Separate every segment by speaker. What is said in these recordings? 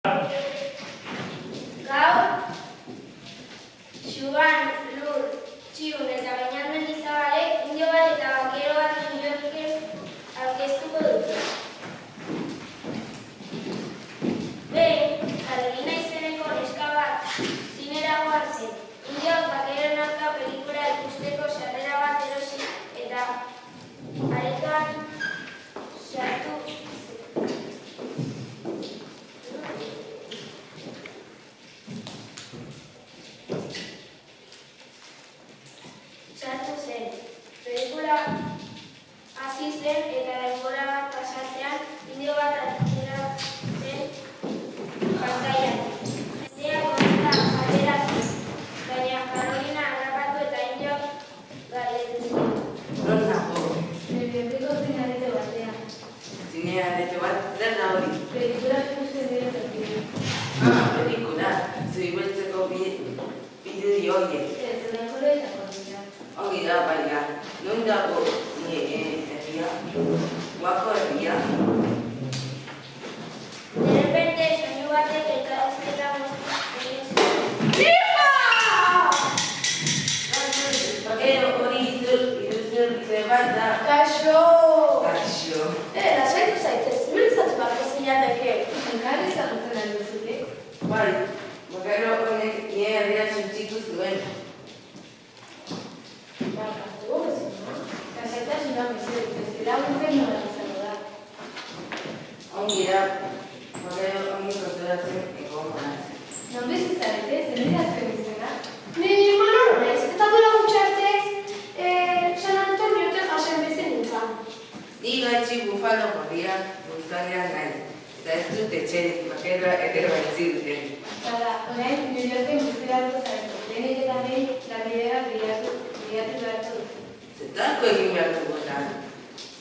Speaker 1: Gaur, Xuban, Lur, Txiun eta Beñat Mendizabalek indio bat eta bakero bat New Yorken aurkeztuko dute. Behin, Carolina izeneko neska bat zinera joan zen. Indioak bakeroen aurka pelikula ikusteko sarrera bat erosi eta aretoan sartu zen. Pelikula hasi zen eta denbora bat pasatzean indio bat atera zen pantailan. Jendeak horrela atera zen, baina Carolina harrapatu eta indioak galdetu ziren.
Speaker 2: Non nago?
Speaker 3: Biblioteko zine-arete batean.
Speaker 2: Zine-arete bat zer da hori?
Speaker 3: Pelikula ikusten dira zertira.
Speaker 2: Pelikula. Zibeltzeko bideo horiek.
Speaker 3: Ez, lekolo eta kontra.
Speaker 2: Ongi da, baina. Non dago herria? Guako herria?
Speaker 1: De repente, soinu batek elkarrizketa moztu egin zuen.
Speaker 2: Hori iruzur bat da.
Speaker 3: Kaixo!
Speaker 2: Kaixo.
Speaker 3: Lasaitu zaitez, mintzatu barko zinateke. Enkarri zagutzen alduzute?
Speaker 2: Bai, bakero honek nire herria txintxitu zuen.
Speaker 3: Barkatu, bezin, no? Kasaitasuna mesedez, ez dira unzen nola izango da.
Speaker 2: Ongi da, bakero ongi konturatzen egon banatzen.
Speaker 3: Non bizitzarete, zenera zen izena?
Speaker 1: Ni Manolo naiz, eta duela gutxi arte San Antonioten jasen bezen nintzen.
Speaker 2: Ni gaitxi bufalo gorriak buzarian nahi, eta ez dut etxerik bakeroa etero baitzi duten.
Speaker 3: Bada, orain New Yorken biziratu zarete, denek eta behin lanbidea bilatu beharko dut.
Speaker 2: Zertarako egin behar dugu da.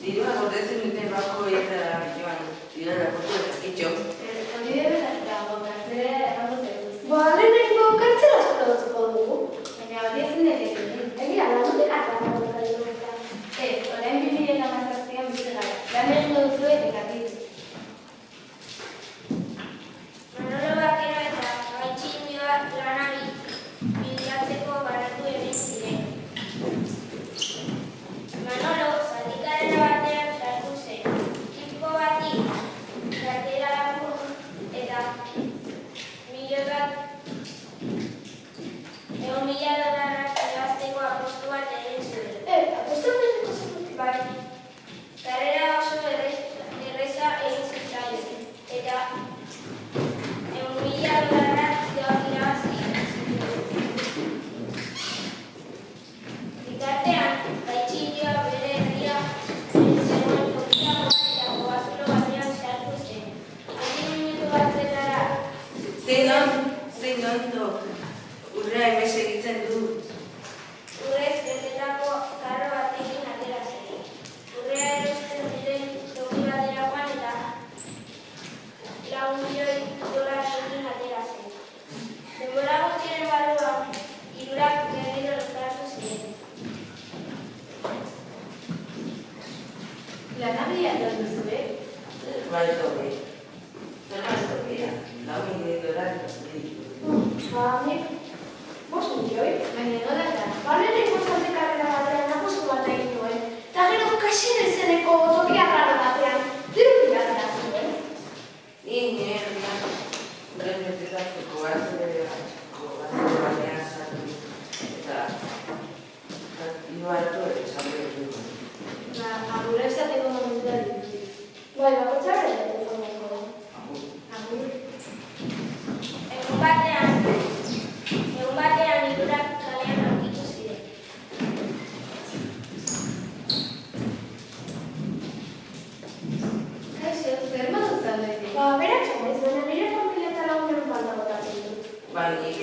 Speaker 2: Dirua gordetzen duten bako eta joan, dira laportu eta kitxo.
Speaker 3: Hori dira dago, kartzera errango zeruz.
Speaker 1: Lehenengo kartzela esplodatuko dugu.
Speaker 3: Baina hori ezin daiteke.
Speaker 1: Egia, lagunek atzara dugu.
Speaker 3: Ez, orain 2017an bizi gara. Lan egingo duzue eta ditu.
Speaker 1: Manolo bakero eta gaitxi indioak lanari bilatzeko baratu egin ziren. Manolo zaldikarera batean sartu zen. Tipo bati kartera lapur eta $1.000 irabazteko apostu bat egin zuen. Apostu egiteko zen? Bai. Karrera oso erreza egin zitzaien, eta $1.000 irabazi zituen. Bitartean, gaitxi indioa bere herria zegoen tokiagoan eta kobazulo batean sartu zen. 20 minutu batzetara.
Speaker 2: Zein ondo, urrea emez egitzen du.
Speaker 1: Urrez betetako karro batekin atera zen. Urrea erosten diren toki baterakoan eta $4 milioi atera zen. Denbora gutxiren barruan, hirurak berriro elkartu ziren.
Speaker 3: Lanabila joan duzue?
Speaker 2: Bai tobe. Zer maztokea, $4 milioi ditu.
Speaker 1: Nik, 5 milioi?
Speaker 3: Baina nola da?
Speaker 1: Lehenengo zalde karrera batean apostu bat egin nuen, eta gero kasien izeneko tokia raro batean diru pilatzea zuen.
Speaker 2: Ni nire herria, horren betetako batean sartu. Eta inuartu esan behar dugu.
Speaker 3: Agurra esateko momentu da dituzi.
Speaker 1: Bai, bakotxarra egiteko nahiko da.
Speaker 3: Agur.
Speaker 1: Egun batean hirurak kalean aurkitu ziren.
Speaker 3: Kaixo, zer modu zaudete?
Speaker 1: Beratxo naiz, baina nire familia eta lagunen falta botatzen dut.
Speaker 2: Bai, nik